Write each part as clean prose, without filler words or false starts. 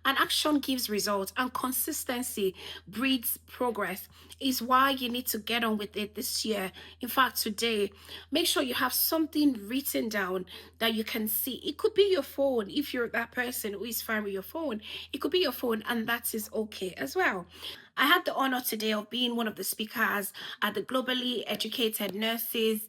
and action gives results, and consistency breeds progress. Is why you need to get on with it this year. In fact, today, make sure you have something written down that you can see. It could be your phone if you're that person who is fine with your phone. It could be your phone, and that is okay as well. I had the honor today of being one of the speakers at the Globally Educated Nurses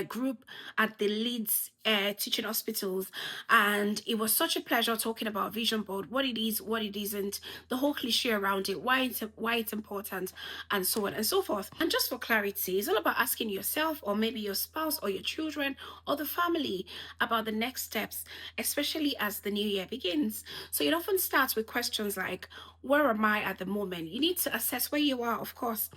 group at the Leeds teaching hospitals, and it was such a pleasure talking about vision board, what it is, what it isn't, the whole cliche around it, why it's important, and so on and so forth. And just for clarity, it's all about asking yourself, or maybe your spouse or your children or the family, about the next steps, especially as the new year begins. So it often starts with questions like, where am I at the moment? You need to assess where you are, of course.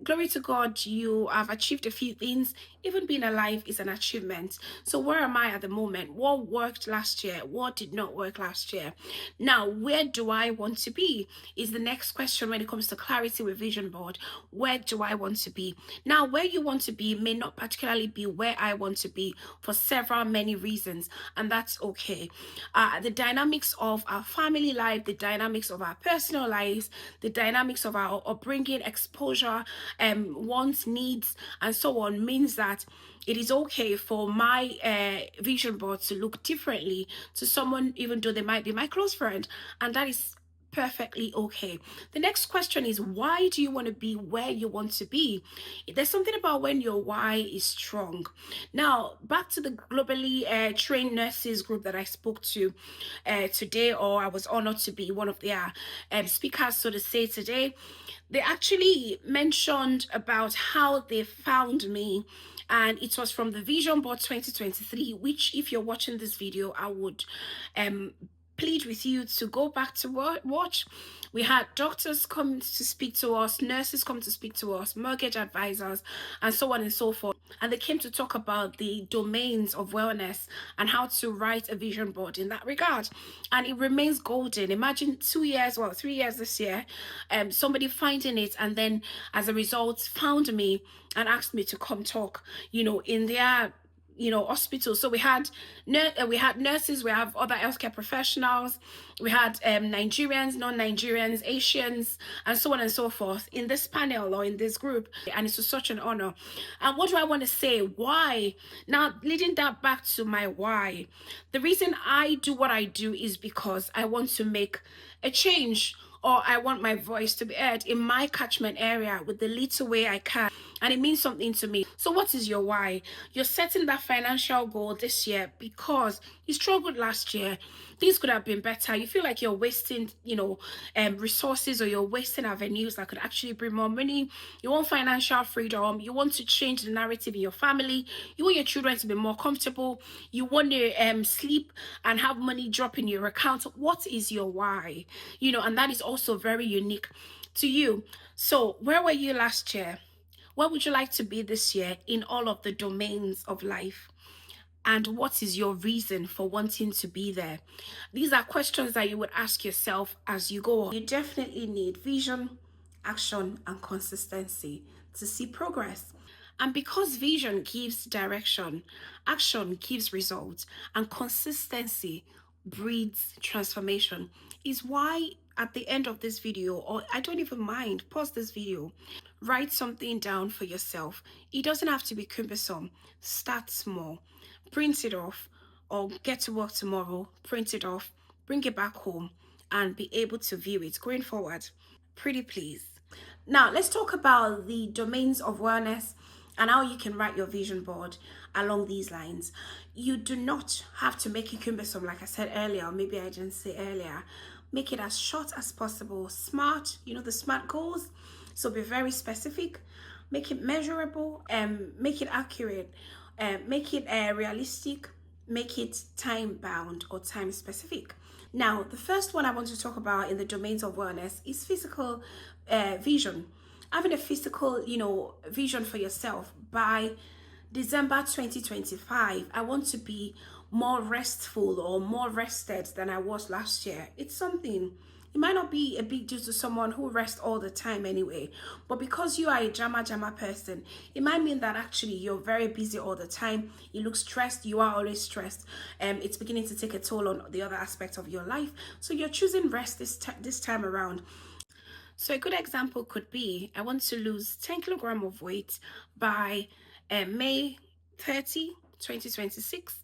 Glory to God, you have achieved a few things. Even being alive is an achievement. So where am I at the moment? What worked last year? What did not work last year? Now, where do I want to be? Is the next question when it comes to clarity with vision board. Where do I want to be? Now, where you want to be may not particularly be where I want to be for several many reasons, and that's okay. The dynamics of our family life, the dynamics of our personal lives, the dynamics of our upbringing, exposure, wants, needs, and so on means that it is okay for my vision board to look differently to someone, even though they might be my close friend, and that is perfectly okay. The next question is, why do you want to be where you want to be? There's something about when your why is strong. Now, back to the globally trained nurses group that I spoke to today, or I was honored to be one of their speakers, so to say, today. They actually mentioned about how they found me, and it was from the Vision Board 2023, which, if you're watching this video, I would plead with you to go back to watch. We had doctors come to speak to us, nurses come to speak to us, mortgage advisors, and so on and so forth. And they came to talk about the domains of wellness and how to write a vision board in that regard. And it remains golden. Imagine 2 years, well, 3 years this year, somebody finding it, and then as a result found me and asked me to come talk, in their hospitals. So we had nurses, we have other healthcare professionals, we had Nigerians, non-Nigerians, Asians, and so on and so forth in this panel or in this group, and it was such an honor. And what do I want to say? Why? Now, leading that back to my why, the reason I do what I do is because I want to make a change, or I want my voice to be heard in my catchment area with the little way I can. And it means something to me. So what is your why? You're setting that financial goal this year because you struggled last year. Things could have been better. You feel like you're wasting, resources, or you're wasting avenues that could actually bring more money. You want financial freedom. You want to change the narrative in your family. You want your children to be more comfortable. You want to sleep and have money drop in your account. What is your why? And that is also very unique to you. So where were you last year? Where would you like to be this year in all of the domains of life? And what is your reason for wanting to be there? These are questions that you would ask yourself as you go on. You definitely need vision, action, and consistency to see progress. And because vision gives direction, action gives results, and consistency breeds transformation, is why at the end of this video, or I don't even mind, pause this video, write something down for yourself. It doesn't have to be cumbersome. Start small, print it off, or get to work tomorrow, print it off, bring it back home, and be able to view it going forward. Pretty please. Now, let's talk about the domains of wellness and how you can write your vision board along these lines. You do not have to make it cumbersome, like I said earlier, or maybe I didn't say earlier. Make it as short as possible. SMART, the SMART goals. So be very specific. Make it measurable, make it accurate, make it realistic, make it time bound or time specific. Now, the first one I want to talk about in the domains of wellness is physical vision. Having a physical, vision for yourself. By December 2025, I want to be more restful or more rested than I was last year. It's something. It might not be a big deal to someone who rests all the time anyway, but because you are a jama person, it might mean that actually you're very busy all the time. You look stressed, you are always stressed. It's beginning to take a toll on the other aspects of your life. So you're choosing rest this time around. So a good example could be, I want to lose 10 kilogram of weight by May 30, 2026.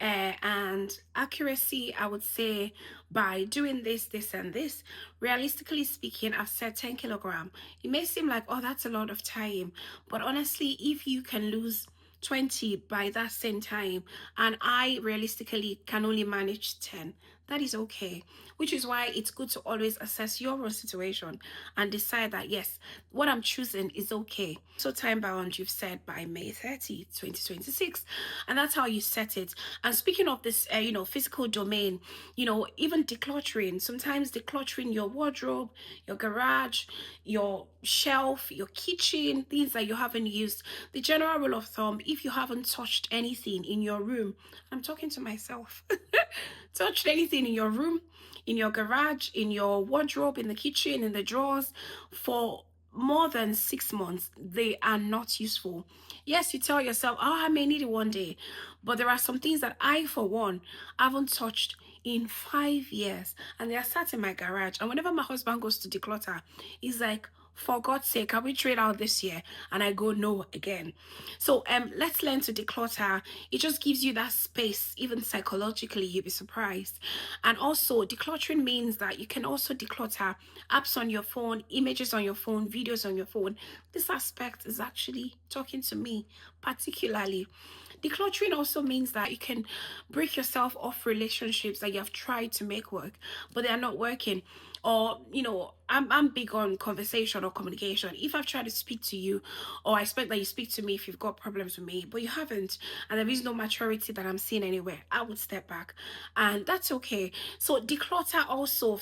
And accuracy, I would say by doing this and this. Realistically speaking, I've said 10 kilogram. It may seem like, oh, that's a lot of time, but honestly, if you can lose 20 by that same time and I realistically can only manage 10, that is okay. Which is why it's good to always assess your own situation and decide that yes, what I'm choosing is okay. So time bound, you've said by May 30, 2026, and that's how you set it. And speaking of this physical domain, even decluttering, sometimes decluttering your wardrobe, your garage, your shelf, your kitchen, things that you haven't used. The general rule of thumb, if you haven't touched anything in your room, I'm talking to myself, touched anything in your room, in your garage, in your wardrobe, in the kitchen, in the drawers for more than 6 months, they are not useful. Yes, you tell yourself, oh, I may need it one day, but there are some things that I, for one, haven't touched in 5 years, and they are sat in my garage. And whenever my husband goes to declutter, he's like, for God's sake, can we trade out this year? And I go, no, again. So let's learn to declutter. It just gives you that space, even psychologically, you'll be surprised. And also decluttering means that you can also declutter apps on your phone, images on your phone, videos on your phone. This aspect is actually talking to me particularly. Decluttering also means that you can break yourself off relationships that you have tried to make work, but they are not working. Or, I'm big on conversation or communication. If I've tried to speak to you, or I expect that you speak to me if you've got problems with me, but you haven't, and there is no maturity that I'm seeing anywhere, I would step back. And that's okay. So declutter also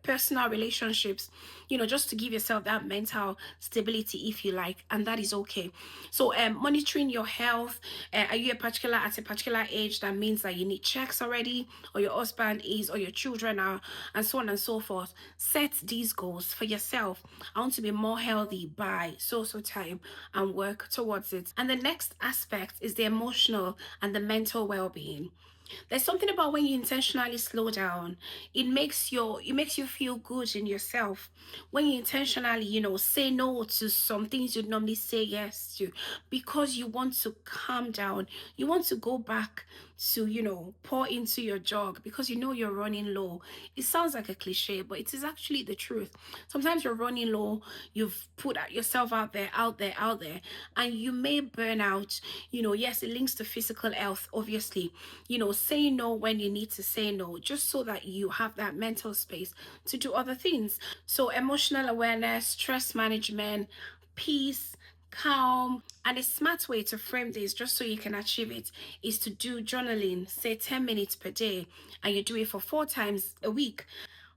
personal relationships, just to give yourself that mental stability, if you like, and that is okay. So monitoring your health, are you at a particular age that means that you need checks already, or your husband is, or your children are, and so on and so forth. Set these goals for yourself. I want to be more healthy by so time, and work towards it. And the next aspect is the emotional and the mental well-being. There's something about when you intentionally slow down, it makes you feel good in yourself. When you intentionally, say no to some things you'd normally say yes to, because you want to calm down, you want to go back to, pour into your jog because you're running low. It sounds like a cliche, but it is actually the truth. Sometimes you're running low, you've put yourself out there, and you may burn out. Yes, it links to physical health, obviously. Say no when you need to say no, just so that you have that mental space to do other things. So emotional awareness, stress management, peace, calm, and a smart way to frame this just so you can achieve it is to do journaling, say 10 minutes per day, and you do it for 4 times a week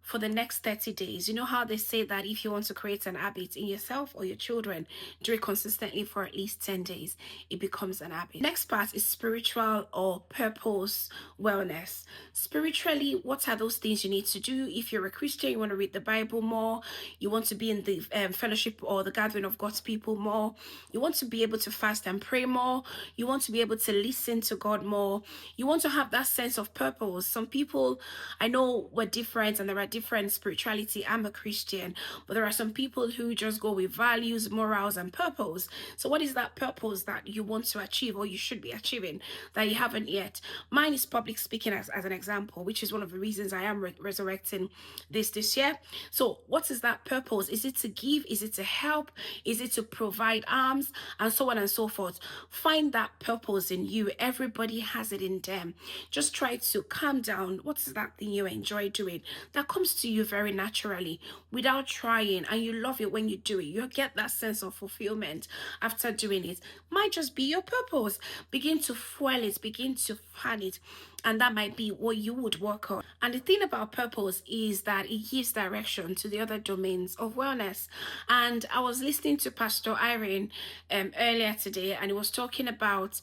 for the next 30 days. You know how they say that if you want to create an habit in yourself or your children, do it consistently for at least 10 days. It becomes an habit. Next part is spiritual or purpose wellness. Spiritually, what are those things you need to do? If you're a Christian, you want to read the Bible more, you want to be in the fellowship or the gathering of God's people more, you want to be able to fast and pray more, you want to be able to listen to God more, you want to have that sense of purpose. Some people, I know we're different and there are different spirituality. I'm a Christian, but there are some people who just go with values, morals, and purpose. So what is that purpose that you want to achieve or you should be achieving that you haven't yet? Mine is public speaking as an example, which is one of the reasons I am resurrecting this year. So what is that purpose? Is it to give? Is it to help? Is it to provide arms? And so on and so forth. Find that purpose in you. Everybody has it in them. Just try to calm down. What is that thing you enjoy doing that comes to you very naturally without trying, and you love it when you do it? You get that sense of fulfillment after doing it. Might just be your purpose. Begin to fuel it, begin to fan it. and that might be what you would work on. And the thing about purpose is that it gives direction to the other domains of wellness. And I was listening to Pastor Irene earlier today, and he was talking about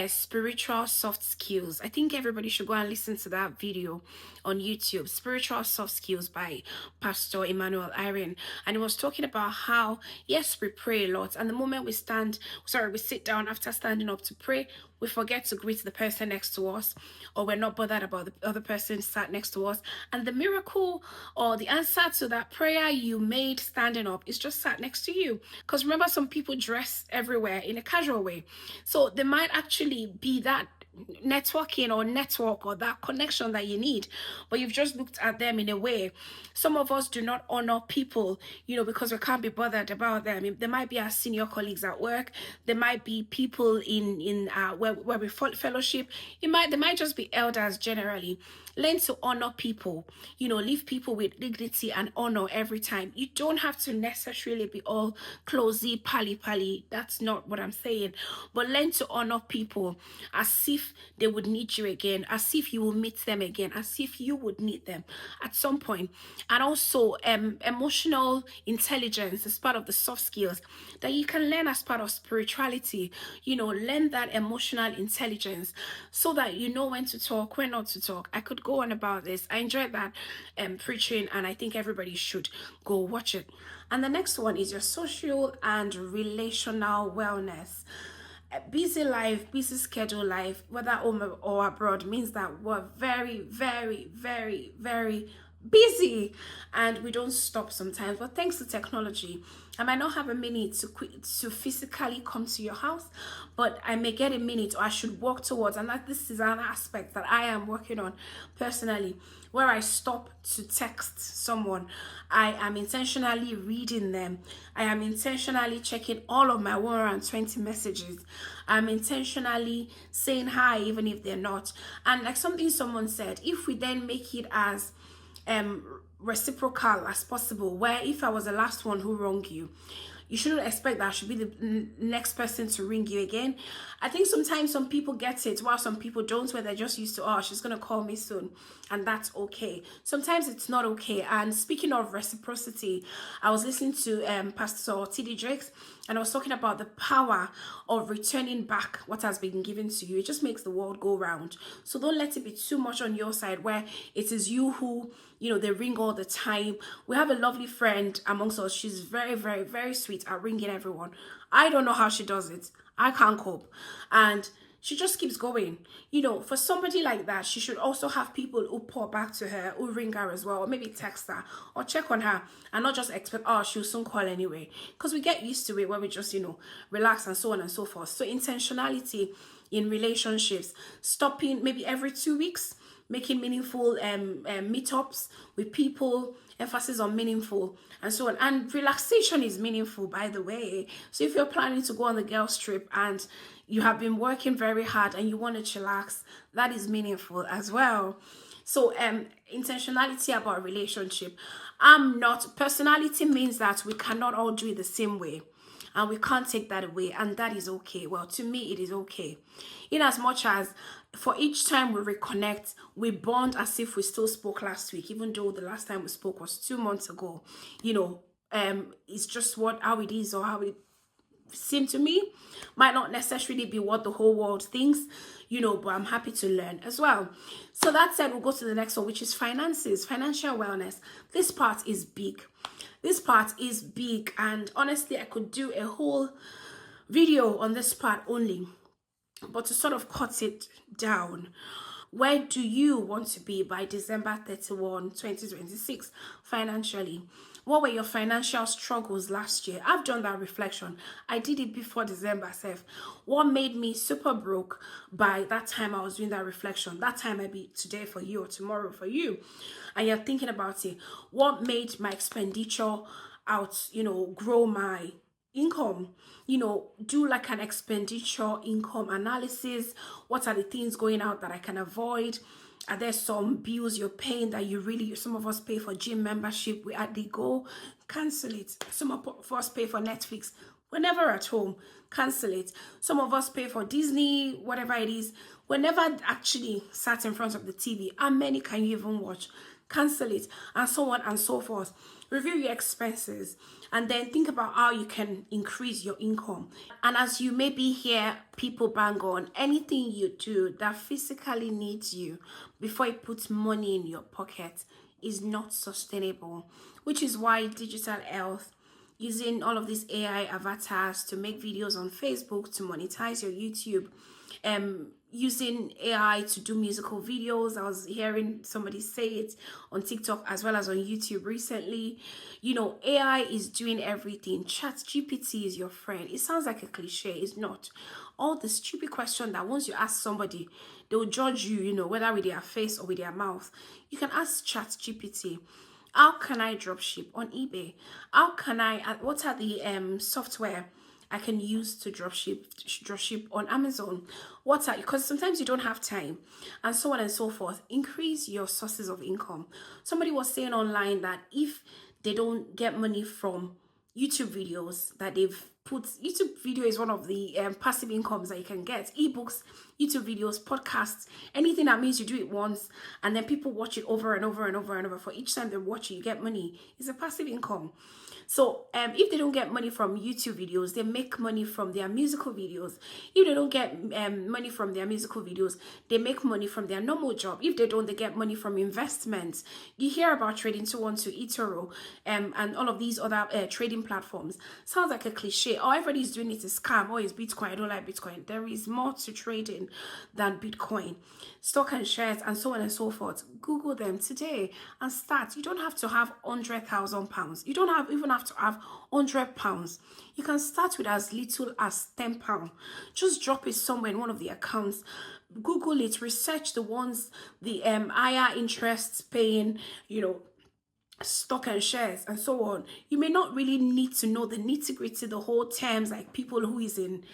spiritual soft skills. I think everybody should go and listen to that video on YouTube, Spiritual Soft Skills by Pastor Emmanuel Irene. And he was talking about how, yes, we pray a lot, and the moment we sit down after standing up to pray, we forget to greet the person next to us, or we're not bothered about the other person sat next to us. And the miracle or the answer to that prayer you made standing up is just sat next to you. Because remember, some people dress everywhere in a casual way. So there might actually be that networking or network or that connection that you need, but you've just looked at them in a way. Some of us do not honor people, because we can't be bothered about them. There might be our senior colleagues at work, there might be people in where we fellowship, there might just be elders generally. Learn to honor people, leave people with dignity and honor every time. You don't have to necessarily be all closey pally. That's not what I'm saying. But learn to honor people as if they would need you again, as if you will meet them again, as if you would need them at some point. And also emotional intelligence is part of the soft skills that you can learn as part of spirituality. Learn that emotional intelligence so that you know when to talk, when not to talk. I could go on about this. I enjoyed that preaching, and I think everybody should go watch it. And the next one is your social and relational wellness. Busy life, busy schedule life, whether home or abroad, means that we're very, very, very, very busy, and we don't stop sometimes. But thanks to technology, I might not have a minute to physically come to your house, but I may get a minute, or I should work towards. And this is an aspect that I am working on personally, where I stop to text someone. I am intentionally reading them. I am intentionally checking all of my 120 messages. I'm intentionally saying hi even if they're not. And like something someone said, if we then make it as reciprocal as possible, where if I was the last one who wronged you, you shouldn't expect that I should be the next person to ring you again. I think sometimes some people get it while some people don't, where they're just used to, oh, she's going to call me soon, and that's okay. Sometimes it's not okay. And speaking of reciprocity, I was listening to Pastor T.D. Jakes, and I was talking about the power of returning back what has been given to you. It just makes the world go round. So don't let it be too much on your side where it is you who, they ring all the time. We have a lovely friend amongst us. She's very, very, very sweet at ringing everyone. I don't know how she does it. I can't cope. And she just keeps going. For somebody like that, she should also have people who pour back to her, who ring her as well, or maybe text her or check on her, and not just expect, oh, she'll soon call anyway. Because we get used to it when we just, relax and so on and so forth. So intentionality in relationships, stopping maybe every 2 weeks, making meaningful meetups with people, emphasis on meaningful and so on. And relaxation is meaningful, by the way. So if you're planning to go on the girls trip and you have been working very hard and you want to chillax, that is meaningful as well. So intentionality about relationship. Personality means that we cannot all do it the same way, and we can't take that away, and that is okay. Well, to me, it is okay. In as much as for each time we reconnect, we bond as if we still spoke last week, even though the last time we spoke was 2 months ago. It's just how it is, or how it seemed to me. Might not necessarily be what the whole world thinks, but I'm happy to learn as well. So that said, we'll go to the next one, which is finances, financial wellness. This part is big. And honestly, I could do a whole video on this part only, but to sort of cut it down, where do you want to be by December 31, 2026 financially? What were your financial struggles last year? I've done that reflection. I did it before December self. What made me super broke by that time I was doing that reflection? That time might be today for you or tomorrow for you. And you're thinking about it. What made my expenditure grow my income? Do like an expenditure income analysis. What are the things going out that I can avoid? Are there some bills you're paying that some of us pay for gym membership, we hardly go, cancel it. Some of us pay for Netflix, Whenever at home, cancel it. Some of us pay for Disney, whatever it is. Whenever actually sat in front of the TV, how many can you even watch? Cancel it, and so on and so forth. Review your expenses, and then think about how you can increase your income. And as you maybe hear people bang on, anything you do that physically needs you before it puts money in your pocket is not sustainable, which is why digital health, using all of these AI avatars to make videos on Facebook, to monetize your YouTube, using AI to do musical videos. I was hearing somebody say it on TikTok as well as on YouTube recently. You know, AI is doing everything. ChatGPT is your friend. It sounds like a cliche. It's not. All the stupid question that once you ask somebody, they will judge you, you know, whether with their face or with their mouth. You can ask ChatGPT, how can I dropship on eBay? How can what are the software I can use to dropship on Amazon? Because sometimes you don't have time, and so on and so forth. Increase your sources of income. Somebody was saying online that if they don't get money from YouTube videos that they've put, YouTube video is one of the passive incomes that you can get. Ebooks, YouTube videos, podcasts, anything that means you do it once and then people watch it over and over and over and over. For each time they watch it, you get money. It's a passive income. So if they don't get money from YouTube videos, they make money from their musical videos. If they don't get money from their musical videos, they make money from their normal job. If they don't, they get money from investments. You hear about trading 212, eToro, and all of these other trading platforms. Sounds like a cliche. Oh, everybody's doing it, is scam. Oh, it's Bitcoin. I don't like Bitcoin. There is more to trading than Bitcoin. Stock and shares and so on and so forth. Google them today and start. You don't have to have £100,000. You don't even have to have £100. You can start with as little as £10. Just drop it somewhere in one of the accounts. Google it, research the ones, the higher interests paying, you know, stock and shares and so on. You may not really need to know the nitty-gritty, the whole terms, like people who is in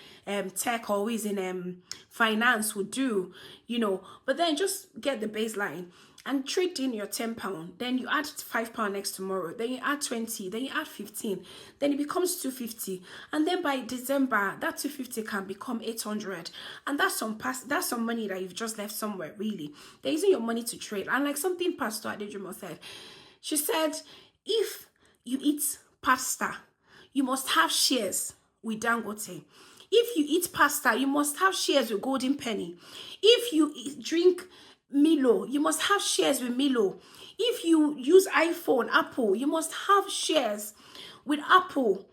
tech or who is in finance would do, you know, but then just get the baseline and trade in your £10. Then you add £5 next tomorrow, then you add 20, then you add 15, then it becomes 250, and then by December that 250 can become 800, and that's some money that you've just left somewhere. Really, they're using your money to trade. And like something Pastor Adejumo said, she said, if you eat pasta, you must have shares with Dangote. If you eat pasta, you must have shares with Golden Penny. If you drink Milo, you must have shares with Milo. If you use iPhone, Apple, you must have shares with Apple.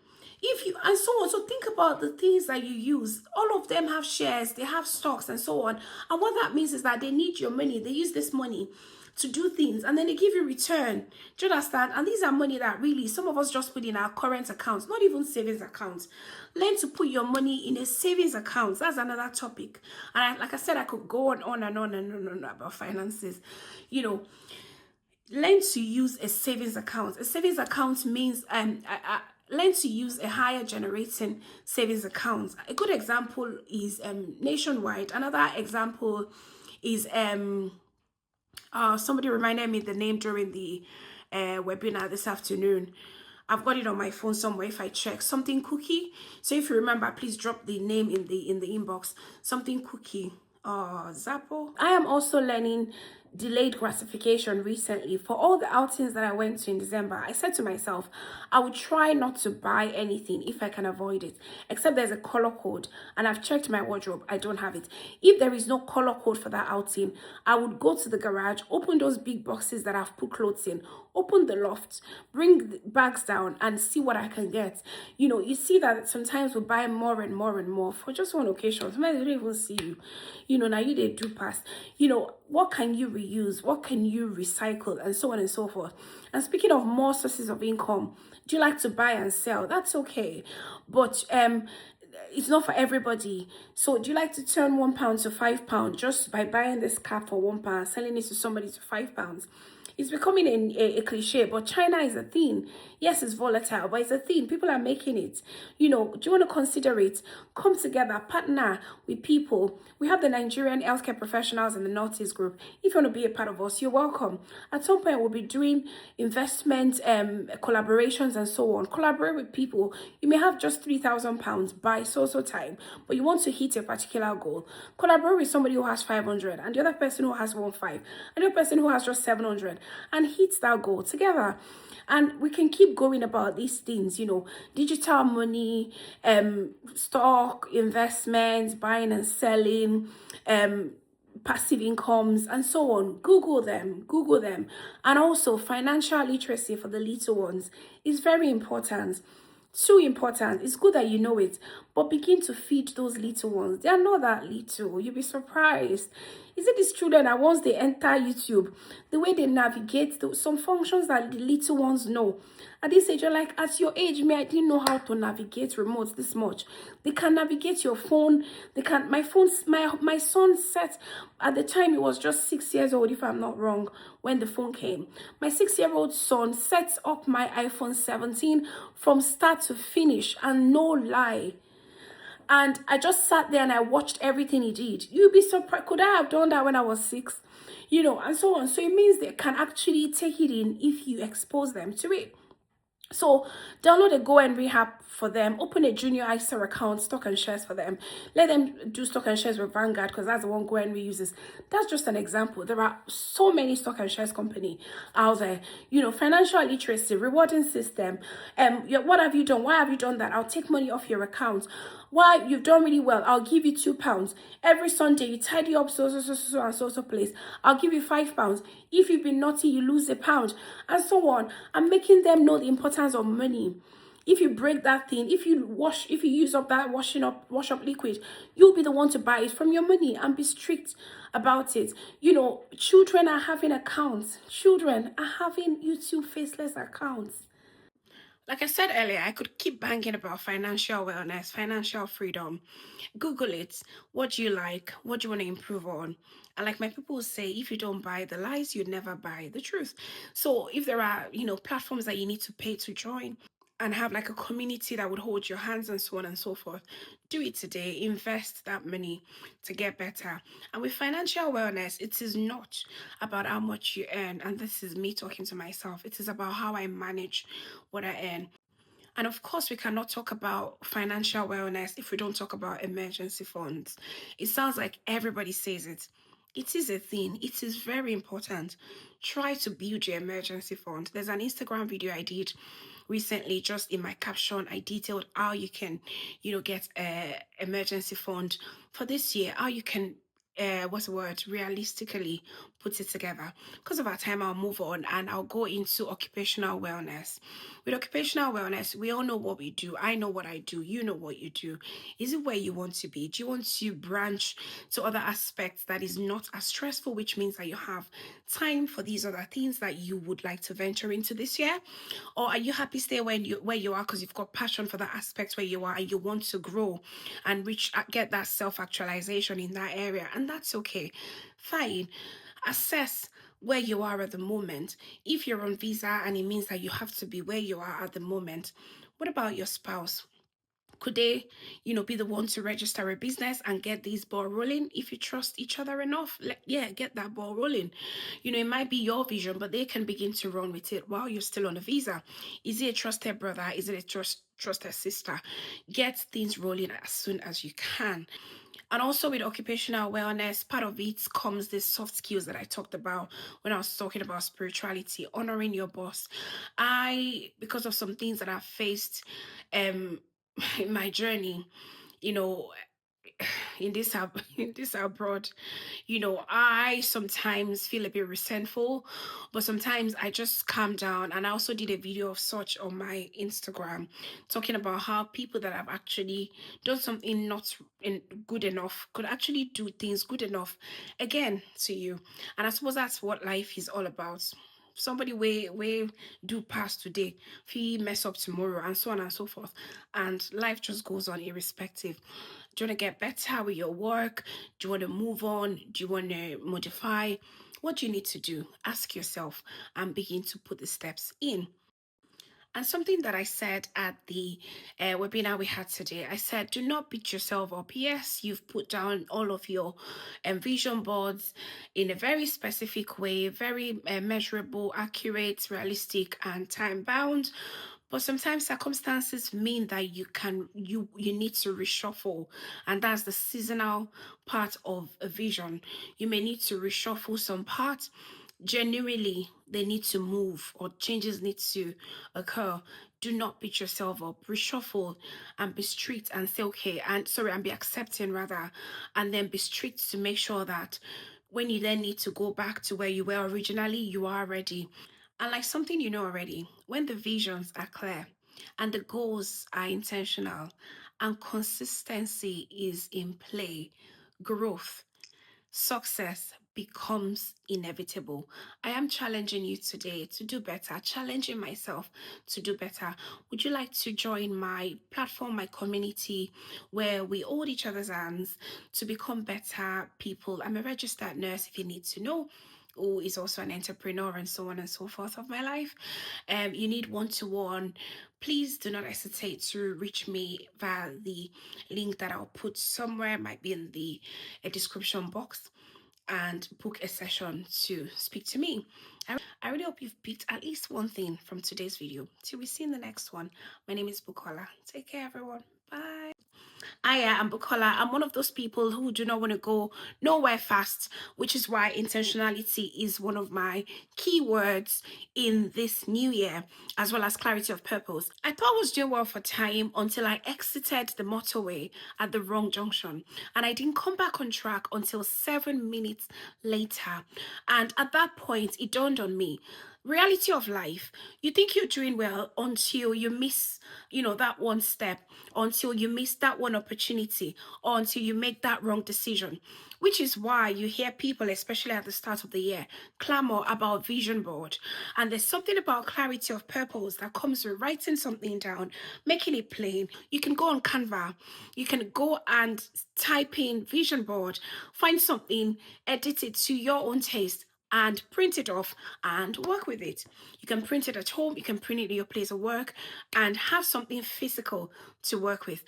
And so on. So think about the things that you use. All of them have shares, they have stocks and so on. And what that means is that they need your money. They use this money to do things, and then they give you return. Do you understand? And these are money that really some of us just put in our current accounts, not even savings accounts. Learn to put your money in a savings account. That's another topic. And like I said, I could go on and on and on about finances. You know, learn to use a savings account. A savings account means learn to use a higher generating savings account. A good example is Nationwide. Another example is somebody reminded me the name during the webinar this afternoon. I've got it on my phone somewhere if I check. Something Cookie. So if you remember, please drop the name in the inbox. Something Cookie. Zappo. I am also learning delayed gratification recently. For all the outings that I went to in December, I said to myself, I would try not to buy anything if I can avoid it, except there's a color code, and I've checked my wardrobe, I don't have it. If there is no color code for that outing, I would go to the garage, open those big boxes that I've put clothes in, open the loft, bring the bags down and see what I can get. You know, you see that sometimes we buy more and more and more for just one occasion. Sometimes they don't even see you. You know, now you they do pass. You know, what can you reuse? What can you recycle? And so on and so forth. And speaking of more sources of income, do you like to buy and sell? That's okay. But it's not for everybody. So do you like to turn £1 to £5 just by buying this cap for £1, selling it to somebody to £5? It's becoming a cliche, but China is a thing. Yes, it's volatile, but it's a thing. People are making it. You know, do you want to consider it? Come together, partner with people. We have the Nigerian healthcare professionals in the Northeast group. If you want to be a part of us, you're welcome. At some point, we'll be doing investment collaborations and so on. Collaborate with people. You may have just £3,000 by so time, but you want to hit a particular goal. Collaborate with somebody who has 500 and the other person who has 1.5 and the other person who has just 700 and hit that goal together. And we can keep going about these things, you know, digital money, stock, investments, buying and selling, passive incomes, and so on. Google them. And also financial literacy for the little ones is very important. So important. It's good that you know it, but begin to feed those little ones. They are not that little. You'll be surprised. Is it these children that once they enter YouTube, the way they navigate some functions that the little ones know? At this age, you're like, at your age, me, I didn't know how to navigate remotes this much. They can navigate your phone. They can. My son set at the time he was just 6 years old, if I'm not wrong, when the phone came. My 6-year-old son sets up my iPhone 17 from start to finish, and no lie. And I just sat there and I watched everything he did. You'd be surprised. Could I have done that when I was 6? You know, and so on. So it means they can actually take it in if you expose them to it. So download a Go and Rehab for them. Open a junior ISA account, stock and shares for them. Let them do stock and shares with Vanguard because that's the one Go and Re uses. That's just an example. There are so many stock and shares company out there. You know, financial literacy, rewarding system. What have you done? Why have you done that? I'll take money off your account. Why you've done really well, I'll give you £2. Every Sunday you tidy up so and so place, I'll give you £5. If you've been naughty, you lose £1, and so on. I'm making them know the importance of money. If you break that thing, if you use up that wash up liquid, you'll be the one to buy it from your money, and be strict about it. You know, children are having accounts. Children are having YouTube faceless accounts. Like I said earlier, I could keep banging about financial wellness, financial freedom. Google it. What do you like? What do you want to improve on? And like my people say, if you don't buy the lies, you never buy the truth. So if there are, you know, platforms that you need to pay to join and have like a community that would hold your hands and so on and so forth, do it today. Invest that money to get better. And with financial wellness, it is not about how much you earn. And this is me talking to myself. It is about how I manage what I earn. And of course, we cannot talk about financial wellness if we don't talk about emergency funds. It sounds like everybody says it. It is a thing. It is very important. Try to build your emergency fund. There's an Instagram video I did recently. Just in my caption, I detailed how you can, you know, get a emergency fund for this year. How you can what's the word, realistically put it together. Because of our time, I'll move on and I'll go into occupational wellness. With occupational wellness, we all know what we do. I know what I do. You know what you do. Is it where you want to be? Do you want to branch to other aspects that is not as stressful, which means that you have time for these other things that you would like to venture into this year? Or are you happy stay where you are because you've got passion for the aspects where you are and you want to grow and get that self-actualization in that area? And that's okay. Fine. Assess where you are at the moment. If you're on visa and it means that you have to be where you are at the moment, what about your spouse? Could they, you know, be the one to register a business and get this ball rolling? If you trust each other enough, yeah, get that ball rolling. You know, it might be your vision, but they can begin to run with it while you're still on a visa. Is it a trusted brother? Is it a trusted sister? Get things rolling as soon as you can. And also with occupational wellness, part of it comes the soft skills that I talked about when I was talking about spirituality, honoring your boss. Because of some things that I've faced um in my journey, you know, in this abroad, you know, I sometimes feel a bit resentful, but sometimes I just calm down. And I also did a video of such on my Instagram talking about how people that have actually done something not good enough could actually do things good enough again to you. And I suppose that's what life is all about. Somebody way do pass today, if mess up tomorrow, and so on and so forth. And life just goes on irrespective. Do you want to get better with your work? Do you want to move on? Do you want to modify? What do you need to do? Ask yourself and begin to put the steps in. And something that I said at the webinar we had today, I said, do not beat yourself up. Yes, you've put down all of your vision boards in a very specific way, very measurable, accurate, realistic, and time bound. But sometimes circumstances mean that you need to reshuffle, and that's the seasonal part of a vision. You may need to reshuffle some parts. Genuinely, they need to move or changes need to occur. Do not beat yourself up. Reshuffle and be strict and say okay, and be accepting rather, and then be strict to make sure that when you then need to go back to where you were originally, you are ready. And like something you know already, when the visions are clear and the goals are intentional and consistency is in play, growth, success becomes inevitable. I am challenging you today to do better, challenging myself to do better. Would you like to join my platform, my community, where we hold each other's hands to become better people? I'm a registered nurse if you need to know, who is also an entrepreneur and so on and so forth of my life. You need one-to-one, please do not hesitate to reach me via the link that I'll put somewhere, it might be in the description box, and book a session to speak to me. I really hope you've picked at least one thing from today's video. Till we see in the next one. My name is Bukola. Take care, everyone. Bye. I am Bukola. I'm one of those people who do not want to go nowhere fast, which is why intentionality is one of my key words in this new year, as well as clarity of purpose. I thought I was doing well for time until I exited the motorway at the wrong junction, and I didn't come back on track until 7 minutes later. And at that point, it dawned on me, reality of life, you think you're doing well until you miss, that one step, until you miss that one opportunity, or until you make that wrong decision, which is why you hear people, especially at the start of the year, clamor about vision board. And there's something about clarity of purpose that comes with writing something down, making it plain. You can go on Canva, you can go and type in vision board, find something, edit it to your own taste, and print it off and work with it. You can print it at home, you can print it in your place of work and have something physical to work with.